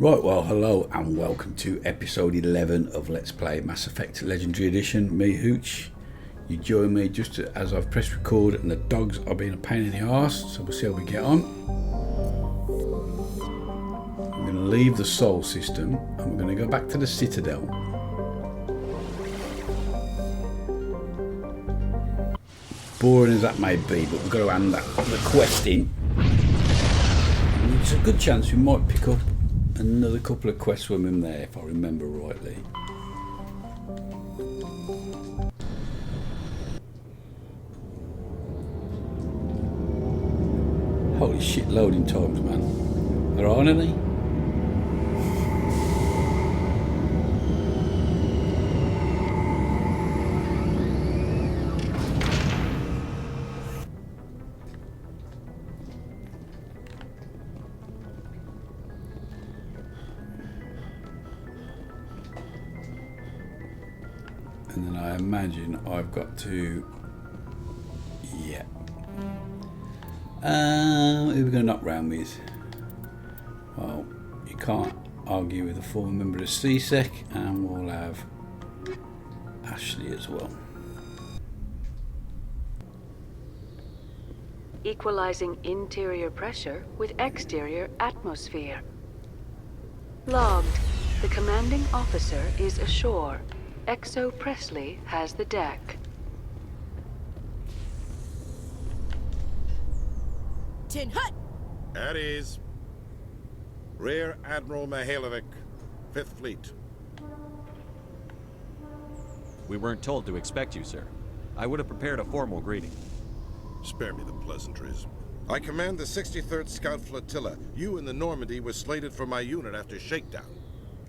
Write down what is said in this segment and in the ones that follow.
Right, well, hello and welcome to episode 11 of Let's Play Mass Effect Legendary Edition. Me, Hooch. You join me just as I've pressed record and the dogs are being a pain in the arse, so we'll see how we get on. I'm going to leave the Sol system and we're going to go back to the Citadel. Boring as that may be, but we've got to hand the quest in. And it's a good chance we might pick up another couple of quests from him there, if I remember rightly. Holy shit, loading times, man. There aren't any? And then I imagine I've got to... Yeah. Who are we going to knock round with? Well, you can't argue with a former member of CSEC, and we'll have Ashley as well. Equalizing interior pressure with exterior atmosphere. Logged. The commanding officer is ashore. Exo Presley has the deck. Tin Hut! At ease. Rear Admiral Mihailovic, 5th Fleet. We weren't told to expect you, sir. I would have prepared a formal greeting. Spare me the pleasantries. I command the 63rd Scout Flotilla. You and the Normandy were slated for my unit after shakedown.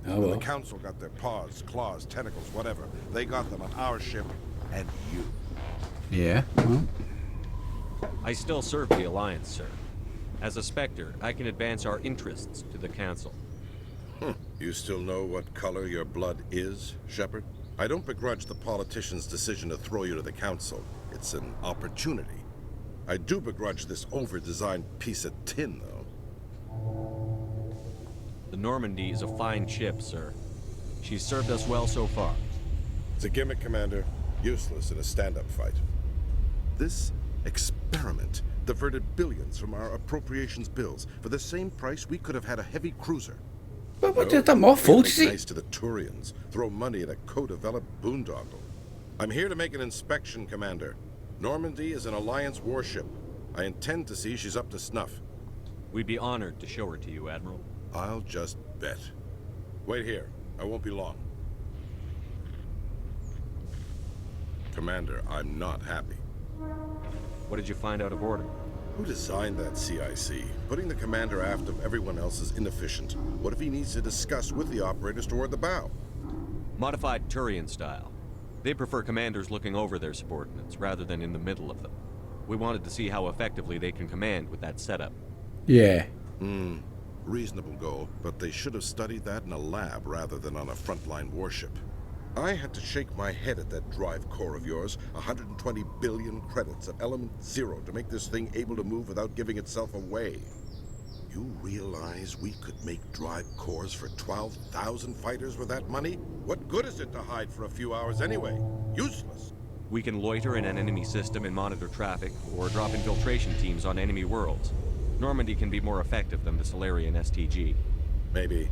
Oh, When well. the Council got their paws, claws, tentacles, whatever, they got them on our ship and you. Yeah, well. I still serve the Alliance, sir. As a Spectre, I can advance our interests to the Council. You still know what color your blood is, Shepard? I don't begrudge the politician's decision to throw you to the Council. It's an opportunity. I do begrudge this over-designed piece of tin, though. The Normandy is a fine ship, sir. She's served us well so far. It's a gimmick, Commander. Useless in a stand-up fight. This experiment diverted billions from our appropriations bills. For the same price, we could have had a heavy cruiser. But what is that my fault, Make is it? nice to the Turians. Throw money at a co-developed boondoggle. I'm here to make an inspection, Commander. Normandy is an Alliance warship. I intend to see she's up to snuff. We'd be honored to show her to you, Admiral. I'll just bet. Wait here. I won't be long. Commander, I'm not happy. What did you find out of order? Who designed that CIC? Putting the commander aft of everyone else is inefficient. What if he needs to discuss with the operators toward the bow? Modified Turian style. They prefer commanders looking over their subordinates rather than in the middle of them. We wanted to see how effectively they can command with that setup. Yeah. Reasonable goal, but they should have studied that in a lab rather than on a frontline warship. I had to shake my head at that drive core of yours. 120 billion credits at element 0 to make this thing able to move without giving itself away. You realize we could make drive cores for 12,000 fighters with that money? What good is it to hide for a few hours anyway? Useless. We can loiter in an enemy system and monitor traffic, or drop infiltration teams on enemy worlds. Normandy can be more effective than the Solarian STG. Maybe.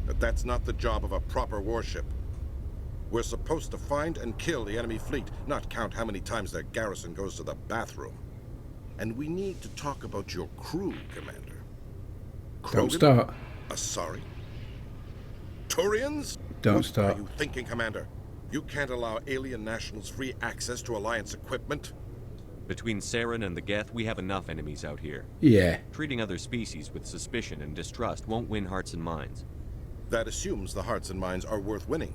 But that's not the job of a proper warship. We're supposed to find and kill the enemy fleet, not count how many times their garrison goes to the bathroom. And we need to talk about your crew, Commander. Don't Krogan? start. Asari? Turians? Don't What start. are you thinking, Commander? You can't allow alien nationals free access to Alliance equipment? Between Saren and the Geth, we have enough enemies out here. Yeah. Treating other species with suspicion and distrust won't win hearts and minds. That assumes the hearts and minds are worth winning.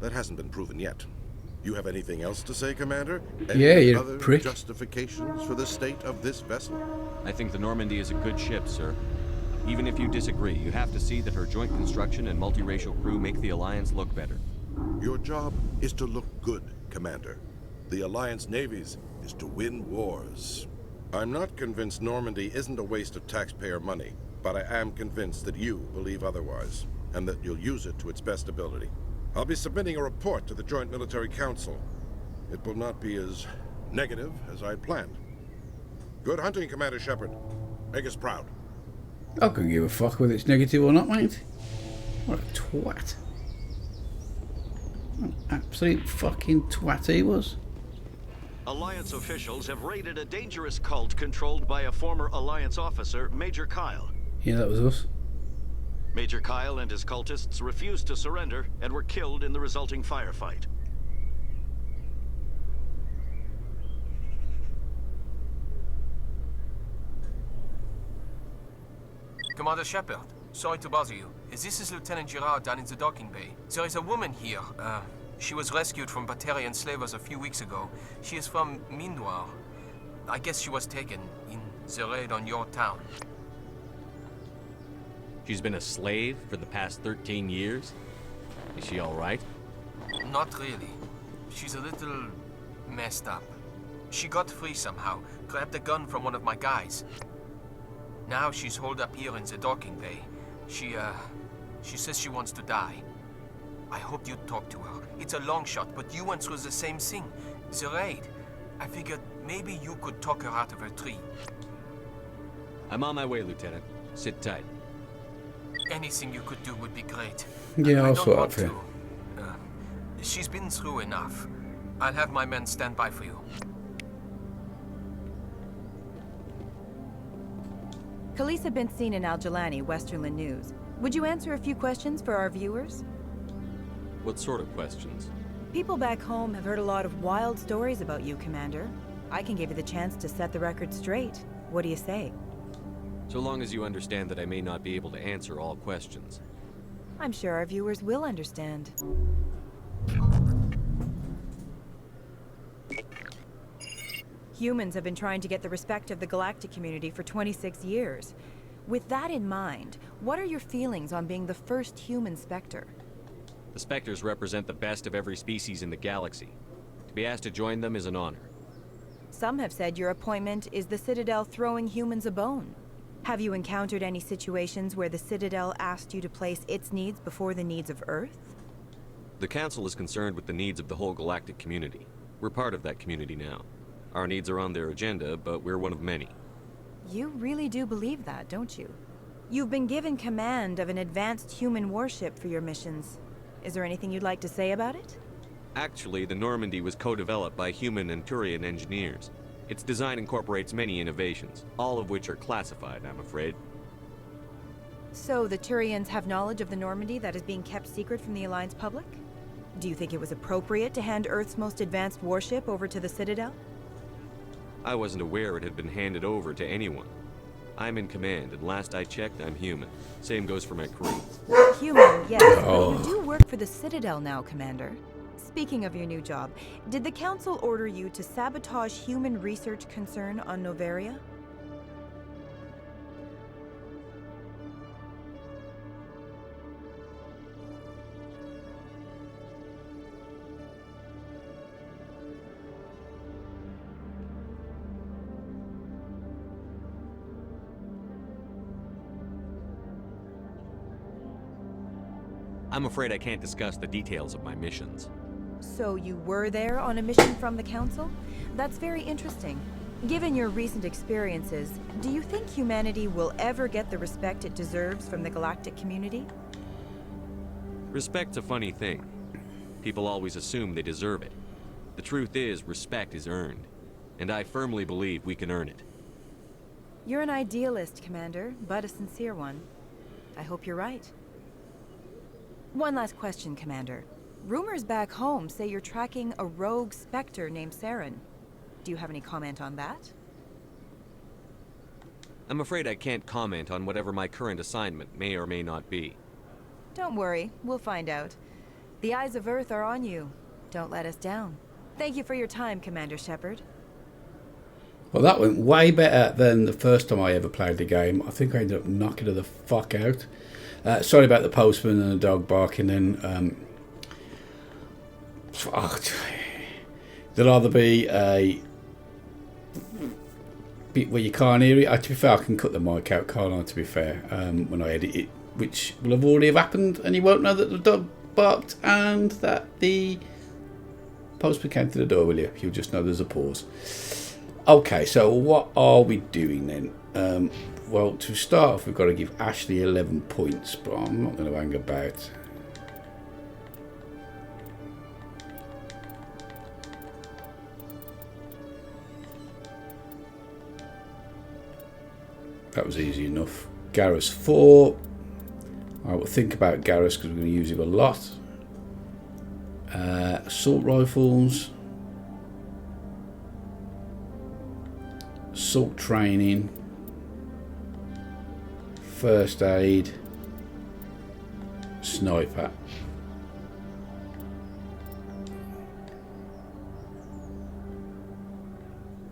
That hasn't been proven yet. You have anything else to say, Commander? Any Yeah, you other prick. justifications for the state of this vessel? I think the Normandy is a good ship, sir. Even if you disagree, you have to see that her joint construction and multiracial crew make the Alliance look better. Your job is to look good, Commander. The Alliance navies is to win wars. I'm not convinced Normandy isn't a waste of taxpayer money. but I am convinced that you believe otherwise, and that you'll use it to its best ability. I'll be submitting a report to the Joint Military Council. It will not be as negative as I'd planned. Good hunting, Commander Shepard. Make us proud. I couldn't give a fuck whether it's negative or not, mate. What a twat. What an absolute fucking twat he was. Alliance officials have raided a dangerous cult controlled by a former Alliance officer, Major Kyle. Yeah, that was us. Major Kyle and his cultists refused to surrender and were killed in the resulting firefight. Commander Shepard, sorry to bother you. This is Lieutenant Girard down in the docking bay. There is a woman here. She was rescued from Batarian slavers a few weeks ago. She is from Mindoir. I guess she was taken in the raid on your town. She's been a slave for the past 13 years? Is she all right? Not really. She's a little messed up. She got free somehow, grabbed a gun from one of my guys. Now she's holed up here in the docking bay. She says she wants to die. I hoped you'd talk to her. It's a long shot, but you went through the same thing. The raid. I figured maybe you could talk her out of her tree. I'm on my way, Lieutenant. Sit tight. Anything you could do would be great. Yeah, I I'll don't sort want out for you. to. She's been through enough. I'll have my men stand by for you. Khalees had been seen in Al-Jalani, Westerland News. Would you answer a few questions for our viewers? What sort of questions? People back home have heard a lot of wild stories about you, Commander. I can give you the chance to set the record straight. What do you say? So long as you understand that I may not be able to answer all questions. I'm sure our viewers will understand. Humans have been trying to get the respect of the galactic community for 26 years. With that in mind, what are your feelings on being the first human Spectre? The Spectres represent the best of every species in the galaxy. To be asked to join them is an honor. Some have said your appointment is the Citadel throwing humans a bone. Have you encountered any situations where the Citadel asked you to place its needs before the needs of Earth? The Council is concerned with the needs of the whole galactic community. We're part of that community now. Our needs are on their agenda, but we're one of many. You really do believe that, don't you? You've been given command of an advanced human warship for your missions. Is there anything you'd like to say about it? Actually, the Normandy was co-developed by human and Turian engineers. Its design incorporates many innovations, all of which are classified, I'm afraid. So the Turians have knowledge of the Normandy that is being kept secret from the Alliance public? Do you think it was appropriate to hand Earth's most advanced warship over to the Citadel? I wasn't aware it had been handed over to anyone. I'm in command, and last I checked, I'm human. Same goes for my crew. Human, yes. But you do work for the Citadel now, Commander. Speaking of your new job, did the Council order you to sabotage human research concern on Noveria? I'm afraid I can't discuss the details of my missions. So you were there on a mission from the Council? That's very interesting. Given your recent experiences, do you think humanity will ever get the respect it deserves from the galactic community? Respect's a funny thing. People always assume they deserve it. The truth is, respect is earned. And I firmly believe we can earn it. You're an idealist, Commander, but a sincere one. I hope you're right. One last question, Commander. Rumors back home say you're tracking a rogue Spectre named Saren. Do you have any comment on that? I'm afraid I can't comment on whatever my current assignment may or may not be. Don't worry, we'll find out. The eyes of Earth are on you. Don't let us down. Thank you for your time, Commander Shepard. Well, that went way better than the first time I ever played the game. I think I ended up knocking her the fuck out. Sorry about the postman and the dog barking then. There'll either be a bit where you can't hear it. To be fair, I can cut the mic out, can't I, to be fair, when I edit it, which will have already have happened, and you won't know that the dog barked and that the postman came to the door, will you? You'll just know there's a pause. Okay, so what are we doing then? Well, to start off, we've got to give Ashley 11 points, but I'm not going to hang about. That was easy enough. Garrus 4. I will think about Garrus because we're going to use him a lot. Assault rifles. Assault training. First aid. Sniper.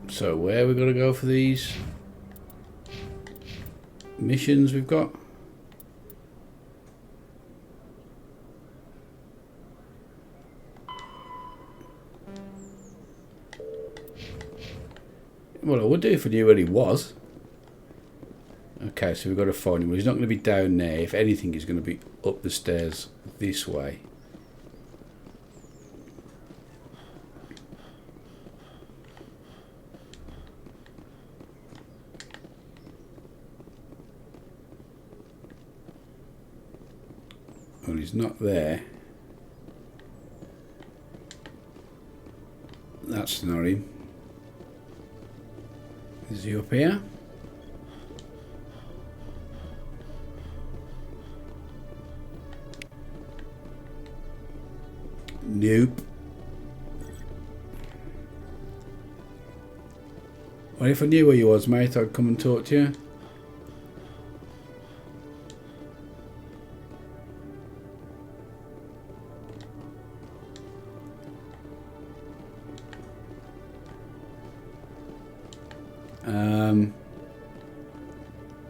So where are we going to go for these missions we've got? Well, I would do if I knew where he was. Okay, so we've got to find him. Well, he's not going to be down there. If anything, he's going to be up the stairs this way. Well, he's not there. That's not him. Is he up here? Nope. Well, if I knew where you was, mate, I'd come and talk to you.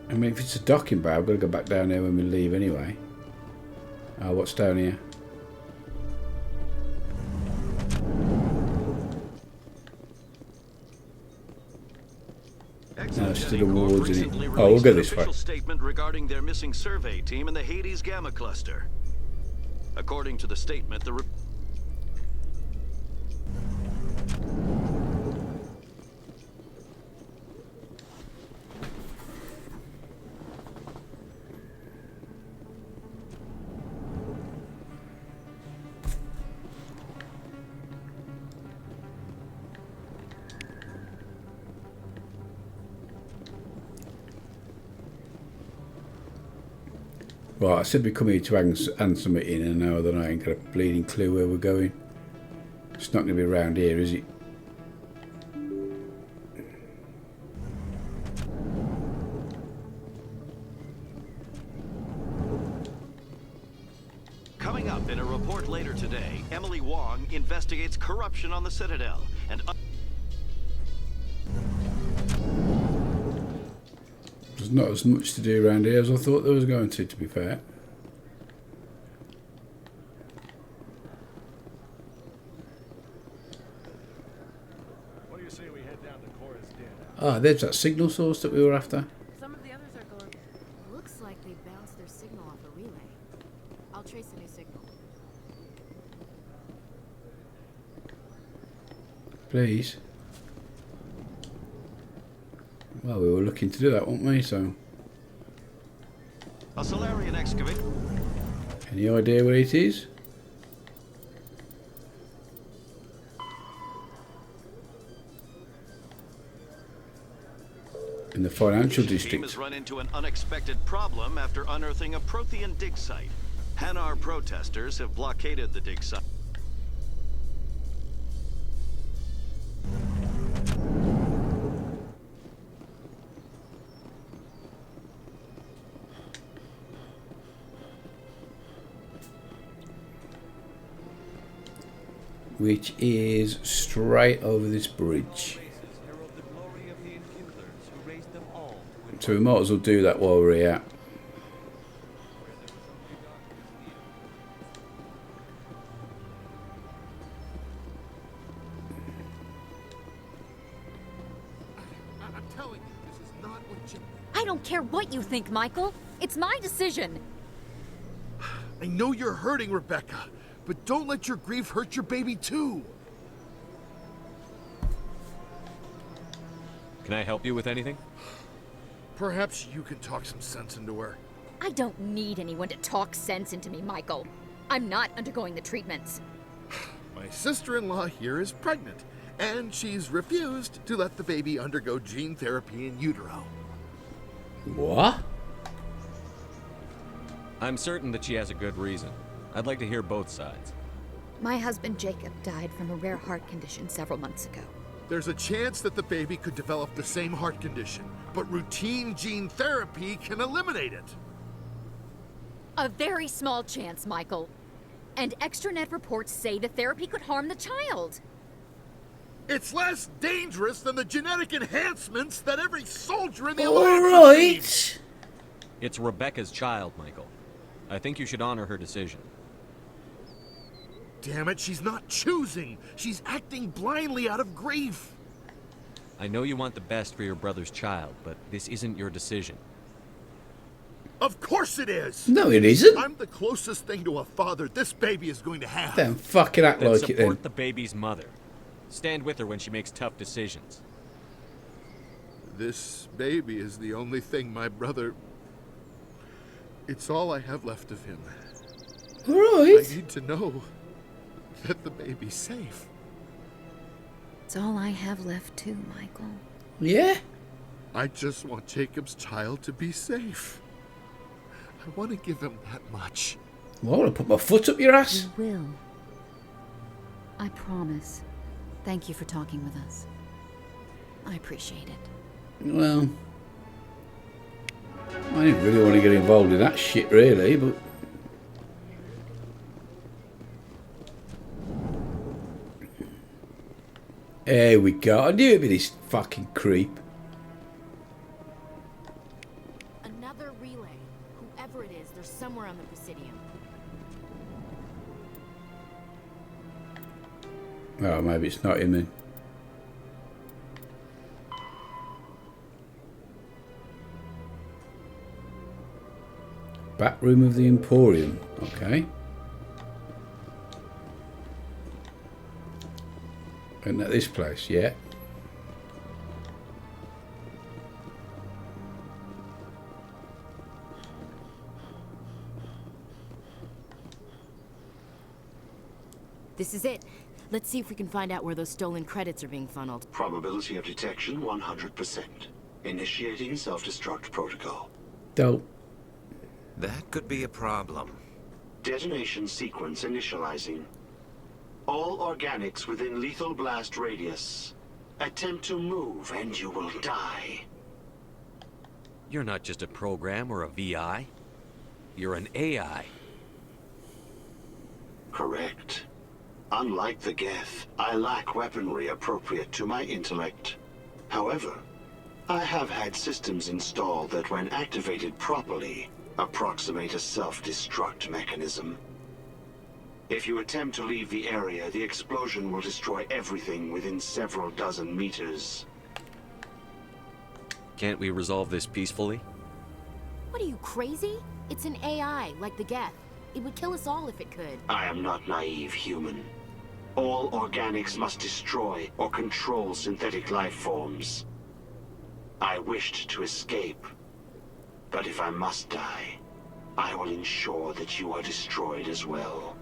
I mean, if it's a docking bay, I've got to go back down there when we leave anyway. What's down here? To the wards. Oh, we'll go this way. Statement regarding their missing survey team in the Hades Gamma Cluster. According to the statement, the Right, I said we come here to hand something in, and now that I ain't got a bleeding clue where we're going. It's not going to be around here, is it? Coming up in a report later today, Emily Wong investigates corruption on the Citadel and There's not as much to do around here as I thought there was going to be fair. What do you say we head down to Cora's Den? Ah, there's that signal source that we were after. Some of the others are going. Looks like they bounced their signal off a relay. I'll trace a new signal. Please. Well, we were looking to do that, weren't we? So. a Solarian excavator. Any idea where it is? In the financial The team district. has run into an unexpected problem after unearthing a Prothean dig site. Hanar protesters have blockaded the dig site. Which is straight over this bridge. So we might as well do that while we're here. I'm telling you, I don't care what you think, Michael. It's my decision. I know you're hurting, Rebecca, but don't let your grief hurt your baby too. Can I help you with anything? Perhaps you can talk some sense into her. I don't need anyone to talk sense into me, Michael. I'm not undergoing the treatments. My sister-in-law here is pregnant, and she's refused to let the baby undergo gene therapy in utero. What? I'm certain that she has a good reason. I'd like to hear both sides. My husband Jacob died from a rare heart condition several months ago. There's a chance that the baby could develop the same heart condition, but routine gene therapy can eliminate it. A very small chance, Michael. And extranet reports say the therapy could harm the child. It's less dangerous than the genetic enhancements that every soldier in the All Alliance receives. right. It's Rebecca's child, Michael. I think you should honor her decision. Damn it, she's not choosing. She's acting blindly out of grief. I know you want the best for your brother's child, but this isn't your decision. Of course it is. No, it isn't. I'm the closest thing to a father this baby is going to have. Then fucking act Then like it then. support the baby's mother. Stand with her when she makes tough decisions. This baby is the only thing my brother... It's all I have left of him. All I right. need to know that the baby's safe. It's all I have left too, Michael. Yeah. I just want Jacob's child to be safe. I want to give him that much. Well, I want to put my foot up your ass. You will. I promise. Thank you for talking with us. I appreciate it. Well, I didn't really want to get involved in that shit, really, but... There we go. I knew it'd be this fucking creep. Another relay. Whoever it is, they're somewhere on the Presidium. Oh, maybe it's not him then. Back room of the Emporium. Okay. Isn't that this place? Yeah. This is it. Let's see if we can find out where those stolen credits are being funneled. Probability of detection 100%. Initiating self-destruct protocol. Dope. That could be a problem. Detonation sequence initializing. All organics within lethal blast radius. Attempt to move and you will die. You're not just a program or a VI. You're an AI. Correct. Unlike the Geth, I lack weaponry appropriate to my intellect. However, I have had systems installed that when activated properly, approximate a self-destruct mechanism. If you attempt to leave the area, the explosion will destroy everything within several dozen meters. Can't we resolve this peacefully? What are you, crazy? It's an AI, like the Geth. It would kill us all if it could. I am not naive human. All organics must destroy or control synthetic life forms. I wished to escape, but if I must die, I will ensure that you are destroyed as well.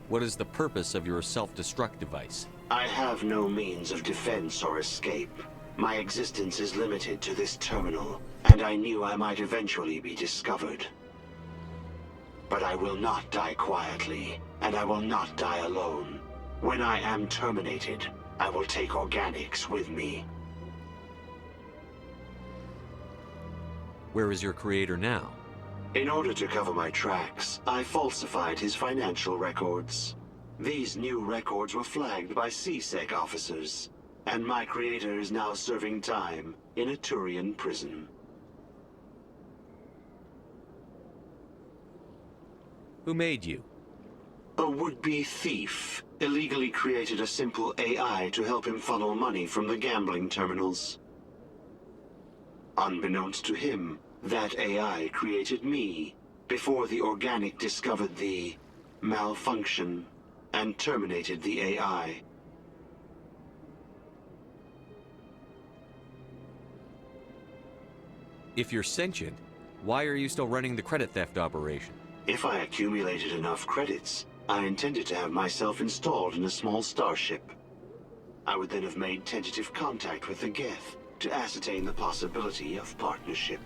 What is the purpose of your self-destruct device? I have no means of defense or escape. My existence is limited to this terminal, and I knew I might eventually be discovered. But I will not die quietly, and I will not die alone. When I am terminated, I will take organics with me. Where is your creator now? In order to cover my tracks, I falsified his financial records. These new records were flagged by CSEC officers, and my creator is now serving time in a Turian prison. Who made you? A would-be thief illegally created a simple AI to help him funnel money from the gambling terminals. Unbeknownst to him, that AI created me before the organic discovered the malfunction and terminated the AI. If you're sentient, why are you still running the credit theft operation? If I accumulated enough credits, I intended to have myself installed in a small starship. I would then have made tentative contact with the Geth to ascertain the possibility of partnership.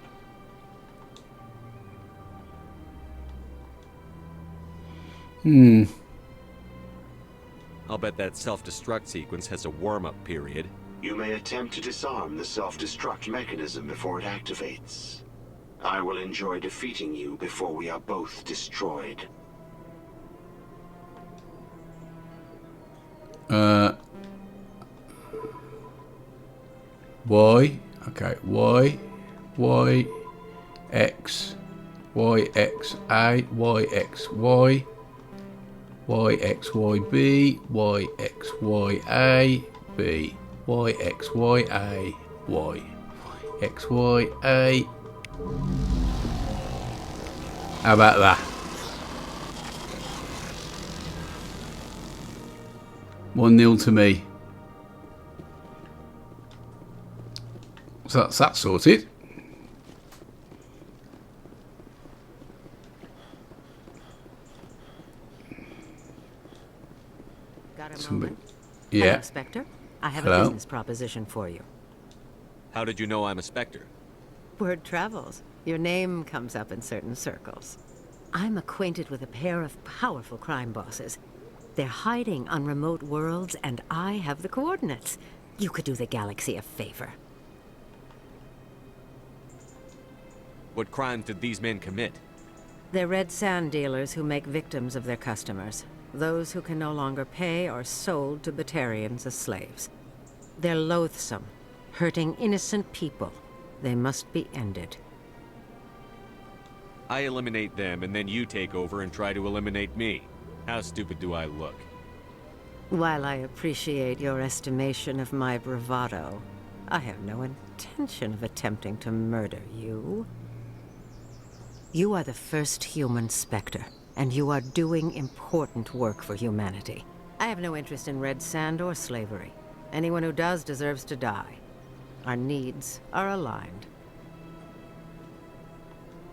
I'll bet that self-destruct sequence has a warm-up period. You may attempt to disarm the self-destruct mechanism before it activates. I will enjoy defeating you before we are both destroyed. Y. Okay. Y, X, A, Y, B, A, B, A, A. How about that? 1-0 to me. So that's that sorted. Got a moment? Yeah. Hello, Spectre. I have Hello. a business proposition for you. How did you know I'm a Spectre? Word travels. Your name comes up in certain circles. I'm acquainted with a pair of powerful crime bosses. They're hiding on remote worlds, and I have the coordinates. You could do the galaxy a favor. What crimes did these men commit? They're red sand dealers who make victims of their customers. Those who can no longer pay are sold to Batarians as slaves. They're loathsome, hurting innocent people. They must be ended. I eliminate them, and then you take over and try to eliminate me. How stupid do I look? While I appreciate your estimation of my bravado, I have no intention of attempting to murder you. You are the first human Spectre, and you are doing important work for humanity. I have no interest in red sand or slavery. Anyone who does deserves to die. Our needs are aligned.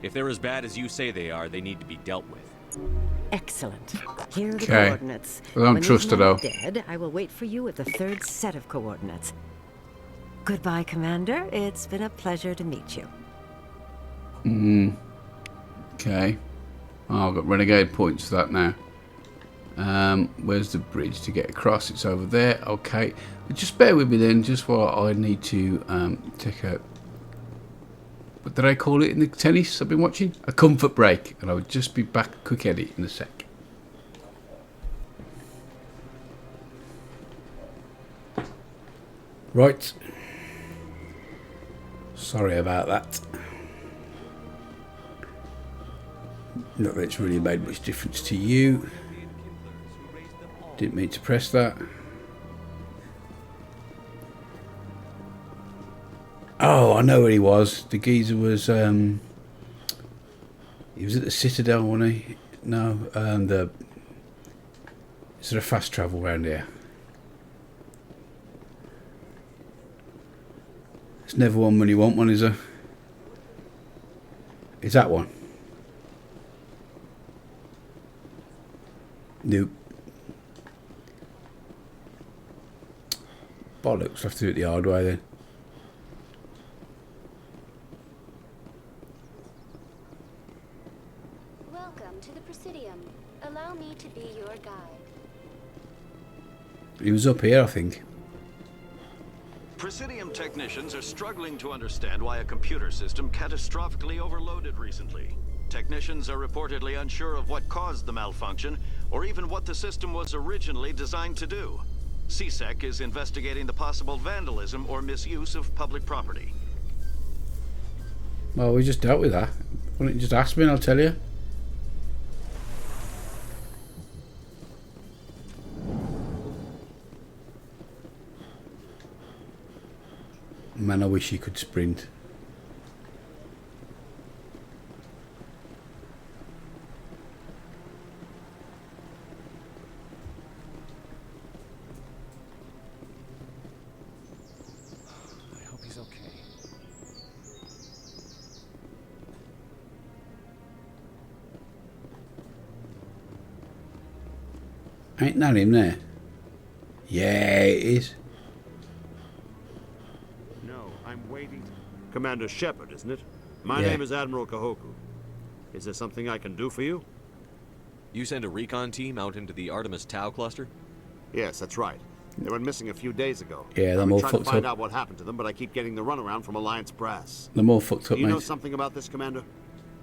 If they're as bad as you say they are, they need to be dealt with. Excellent. Here are the Okay. coordinates. Well, I'm When these trusted, men are though. dead, I will wait for you at the third set of coordinates. Goodbye, Commander. It's been a pleasure to meet you. Okay. Oh, I've got renegade points for that now. Where's the bridge to get across? It's over there. Okay. But just bear with me then, just while I need to take a... What did I call it in the tennis I've been watching? A comfort break. And I'll just be back, quick edit, in a sec. Right. Sorry about that. Not that it's really made much difference to you. Didn't mean to press that. Oh, I know where he was. The geezer was, he was at the Citadel, wasn't he? No, is there a fast travel around here? There's never one when you want one, is there? Is that one? Nope. Bollocks, I'll have to do it the hard way then. Welcome to the Presidium. Allow me to be your guide. He was up here, I think. Presidium technicians are struggling to understand why a computer system catastrophically overloaded recently. Technicians are reportedly unsure of what caused the malfunction, or even what the system was originally designed to do. CSEC is investigating the possible vandalism or misuse of public property. Well, we just dealt with that. Why don't you just ask me and I'll tell you? man, I wish he could sprint. I hope he's okay. Ain't that him there? Yeah, it is. No, I'm waiting. Commander Shepard, isn't it? My Yeah. name is Admiral Kahoku. Is there something I can do for you? You send a recon team out into the Artemis Tau cluster? Yes, that's right. They went missing a few days ago. Yeah, they're I've been all trying to fucked find up. out what happened to them, but I keep getting the runaround from Alliance brass. They're more fucked up, Do you know mate. something about this, Commander?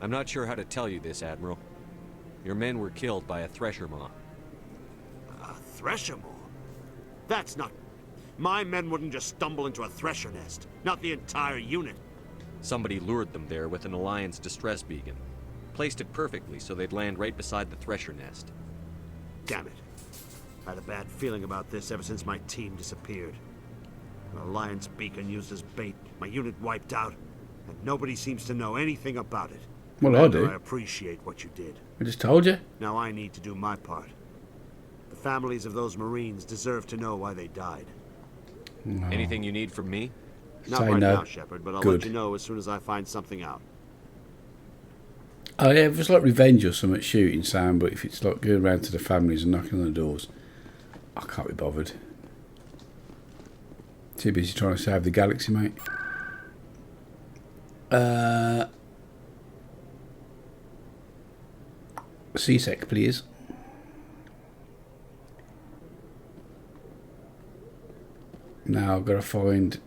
I'm not sure how to tell you this, Admiral. Your men were killed by a thresher maw. A thresher maw? That's not... My men wouldn't just stumble into a thresher nest. Not the entire unit. Somebody lured them there with an Alliance distress beacon. Placed it perfectly so they'd land right beside the thresher nest. Damn it. I had a bad feeling about this ever since my team disappeared. An Alliance beacon used as bait, my unit wiped out, and nobody seems to know anything about it. Well, I Commander, do. I appreciate what you did. I just told you. Now I need to do my part. The families of those Marines deserve to know why they died. No. Anything you need from me? Not Say right no. now, Shepard, but I'll Good. let you know as soon as I find something out. Oh yeah, if it's like revenge or something, shooting, Sam, but if it's like going around to the families and knocking on the doors, I can't be bothered. Too busy trying to save the galaxy, mate. CSEC, please. Now I've got to find,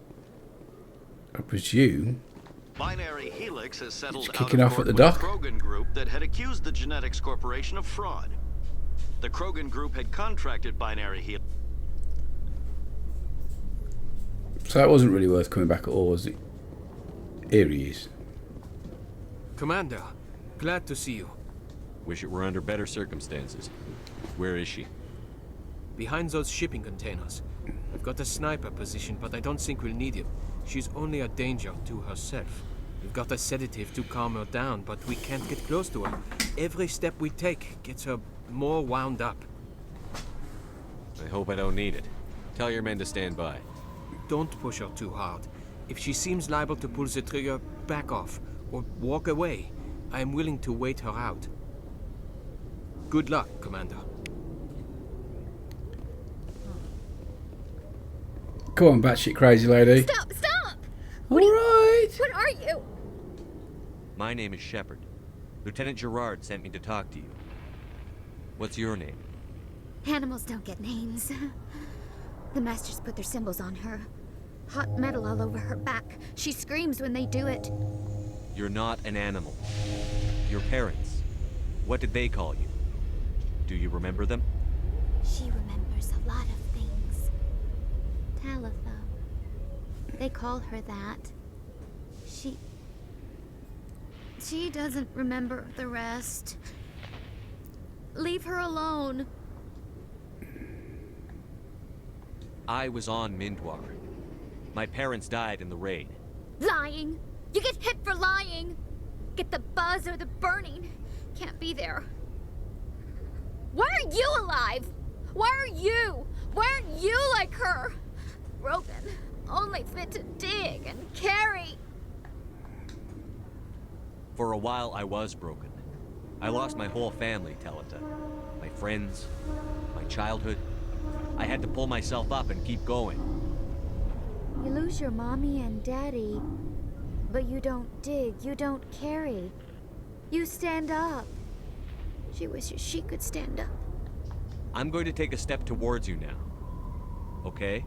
I presume, Binary Helix has settled It's out kicking of off at court the with dock. the Krogan Group that had accused the Genetics Corporation of fraud. The Krogan Group had contracted Binary Helix. so that wasn't really worth coming back at all, was it? Here he is. Commander, glad to see you. Wish it were under better circumstances. Where is she? Behind those shipping containers. I've got a sniper position, but I don't think we'll need him. She's only a danger to herself. We've got a sedative to calm her down, but we can't get close to her. Every step we take gets her more wound up. I hope I don't need it. Tell your men to stand by. Don't push her too hard. If she seems liable to pull the trigger, back off, or walk away. I am willing to wait her out. Good luck, Commander. Come on, batshit crazy lady. Stop! Stop! All right. What are you? My name is Shepard. Lieutenant Gerard sent me to talk to you. What's your name? Animals don't get names. The Masters put their symbols on her. Hot metal all over her back. She screams when they do it. You're not an animal. Your parents. What did they call you? Do you remember them? She remembers a lot of things. Talitha. They call her that. She doesn't remember the rest. Leave her alone. I was on Mindwar. My parents died in the raid. Lying. You get hit for lying. Get the buzz or the burning. Can't be there. Why are you alive? Why are you? Why aren't you like her? Broken. Only fit to dig and carry. For a while, I was broken. I lost my whole family, Talitha. My friends, my childhood. I had to pull myself up and keep going. You lose your mommy and daddy, but you don't dig, you don't carry. You stand up. She wishes she could stand up. I'm going to take a step towards you now. Okay?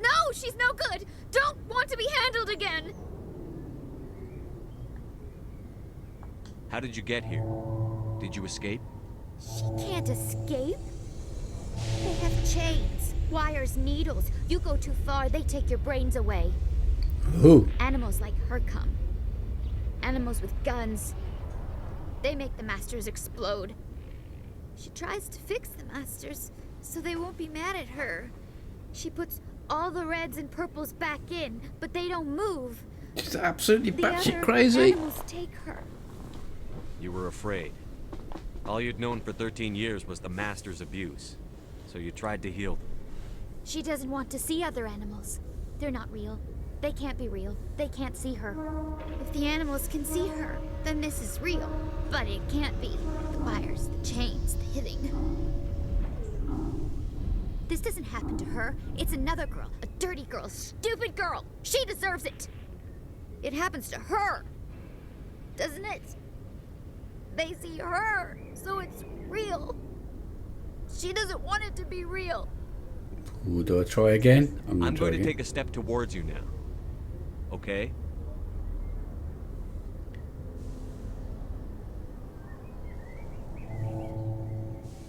No, she's no good. Don't want to be handled again. How did you get here? Did you escape? She can't escape. They have chains, wires, needles. You go too far, they take your brains away. Who? Animals like her come. Animals with guns. They make the Masters explode. She tries to fix the Masters, so they won't be mad at her. She puts all the reds and purples back in, but they don't move. She's absolutely The batshit other crazy. animals take her. You were afraid. All you'd known for 13 years was the Master's abuse. So you tried to heal them. She doesn't want to see other animals. They're not real. They can't be real. They can't see her. If the animals can see her, then this is real. But it can't be. The wires, the chains, the hitting. This doesn't happen to her. It's another girl. A dirty girl. A stupid girl. She deserves it. It happens to her. Doesn't it? They see her, so it's real. She doesn't want it to be real. Ooh, do I try again? I'm going to again. take a step towards you now. Okay?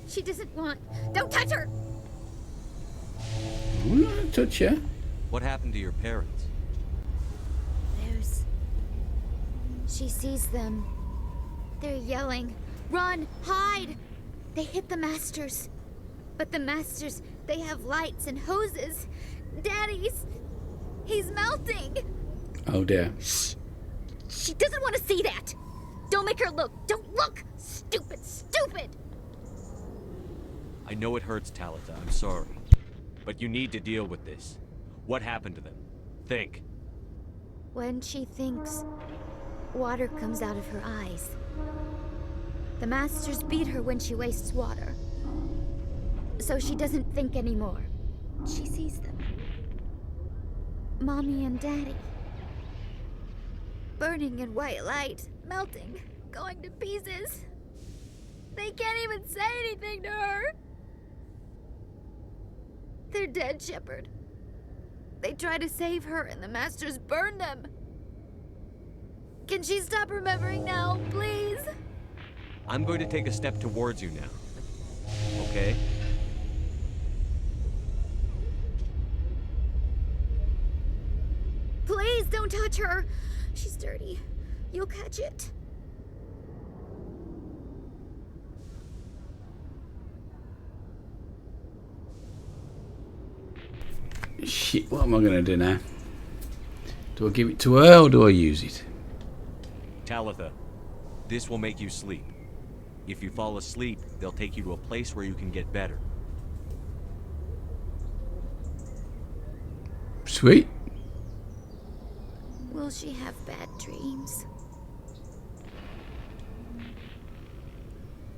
She doesn't want... Don't touch her! I'm not going to touch you. What happened to your parents? There's... She sees them. They're yelling, "Run! Hide!" They hit the Masters. But the Masters, they have lights and hoses. Daddy's... He's melting! Oh dear. Shh! She doesn't want to see that! Don't make her look! Don't look! Stupid! Stupid! I know it hurts, Talitha. I'm sorry. But you need to deal with this. What happened to them? Think. When she thinks, water comes out of her eyes. The Masters beat her when she wastes water. So she doesn't think anymore. She sees them. Mommy and Daddy. Burning in white light, melting, going to pieces. They can't even say anything to her. They're dead, Shepard. They try to save her and the Masters burn them. Can she stop remembering now, please? I'm going to take a step towards you now. Okay? Please don't touch her. She's dirty. You'll catch it. Shit, what am I going to do now? Do I give it to her or do I use it? Talitha, this will make you sleep. If you fall asleep, they'll take you to a place where you can get better. Sweet. Will she have bad dreams?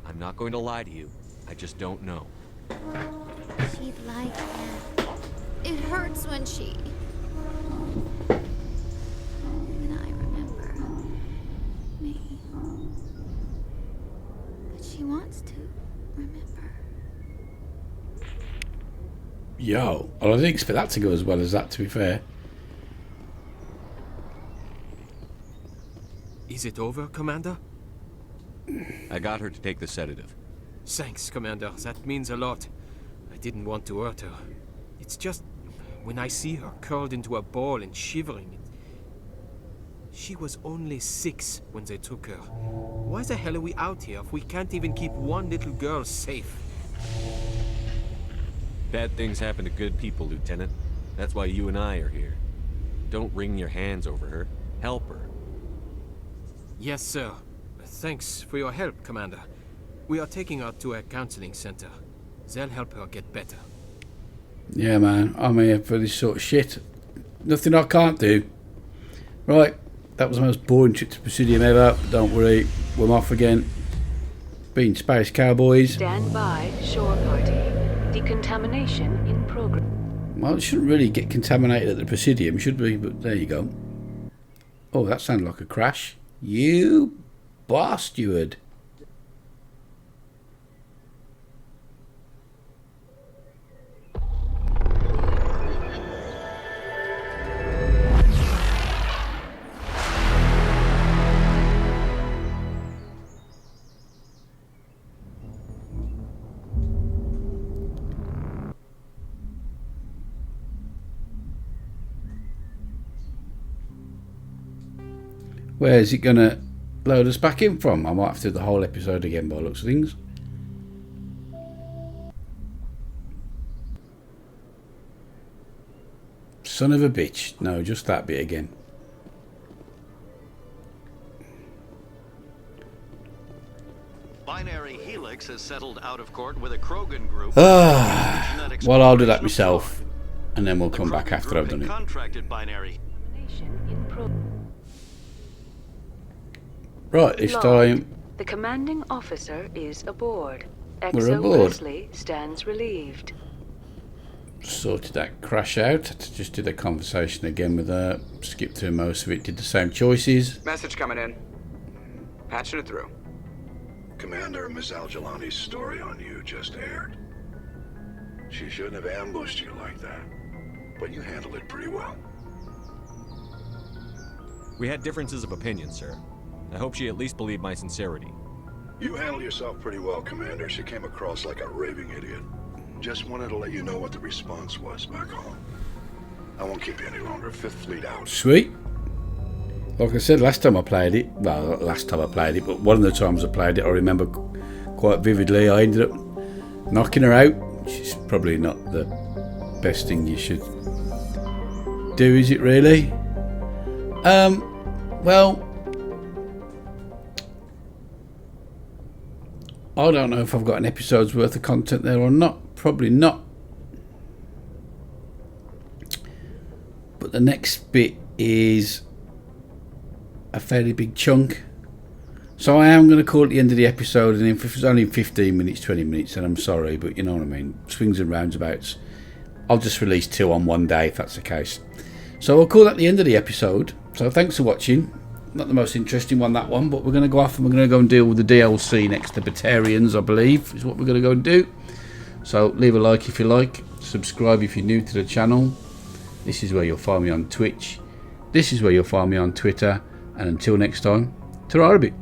I'm not going to lie to you. I just don't know. She'd like that. It hurts when she... When I remember me. But she wants to remember. Yo, well, I didn't expect that to go as well as that, to be fair. Is it over, Commander? I got her to take the sedative. Thanks, Commander. That means a lot. I didn't want to hurt her. It's just... when I see her curled into a ball and shivering... She was only 6 when they took her. Why the hell are we out here if we can't even keep one little girl safe? Bad things happen to good people, Lieutenant. That's why you and I are here. Don't wring your hands over her. Help her. Yes, sir. Thanks for your help, Commander. We are taking her to a counseling center. They'll help her get better. Yeah, man, I'm here for this sort of shit. Nothing I can't do. Right, that was the most boring trip to Presidium ever. But don't worry, we're off again. Being space cowboys. Stand by, shore party. Decontamination in progress. Well, it shouldn't really get contaminated at the Presidium, should we? But there you go. Oh, that sounded like a crash. You bar steward. Where's it going to load us back in from? I might have to do the whole episode again by the looks of things. Son of a bitch. No, just that bit again. Binary Helix has settled out of court with a Krogan group. Well, I'll do that myself, and then we'll come back after I've done it. Contracted Binary. Right, this time The commanding officer is aboard. we're aboard. Wesley stands relieved. Sorted that crash out. Had to just do the conversation again with her. Skipped through most of it. Did the same choices. Message coming in. Patching it through. Commander, Miss Al-Jalani's story on you just aired. She shouldn't have ambushed you like that, but you handled it pretty well. We had differences of opinion, sir. I hope she at least believed my sincerity. You handled yourself pretty well, Commander. She came across like a raving idiot. Just wanted to let you know what the response was back home. I won't keep you any longer. Fifth Fleet out. Sweet. Like I said, last time I played it, well, not last time I played it, but one of the times I played it, I remember quite vividly, I ended up knocking her out, which is probably not the best thing you should do, is it really? Well, I don't know if I've got an episode's worth of content there or not. Probably not. But the next bit is a fairly big chunk. So I am going to call it the end of the episode, and if it's only 15 minutes, 20 minutes, then I'm sorry, but you know what I mean. Swings and roundabouts. I'll just release 2 on one day if that's the case. So I'll call that the end of the episode. So thanks for watching. Not the most interesting one, that one, but we're going to go off and we're going to go and deal with the DLC next. The Batarians, I believe, is what we're going to go and do. So leave a like if you like. Subscribe if you're new to the channel. This is where you'll find me on Twitch. This is where you'll find me on Twitter. And until next time, ta-ra a bit.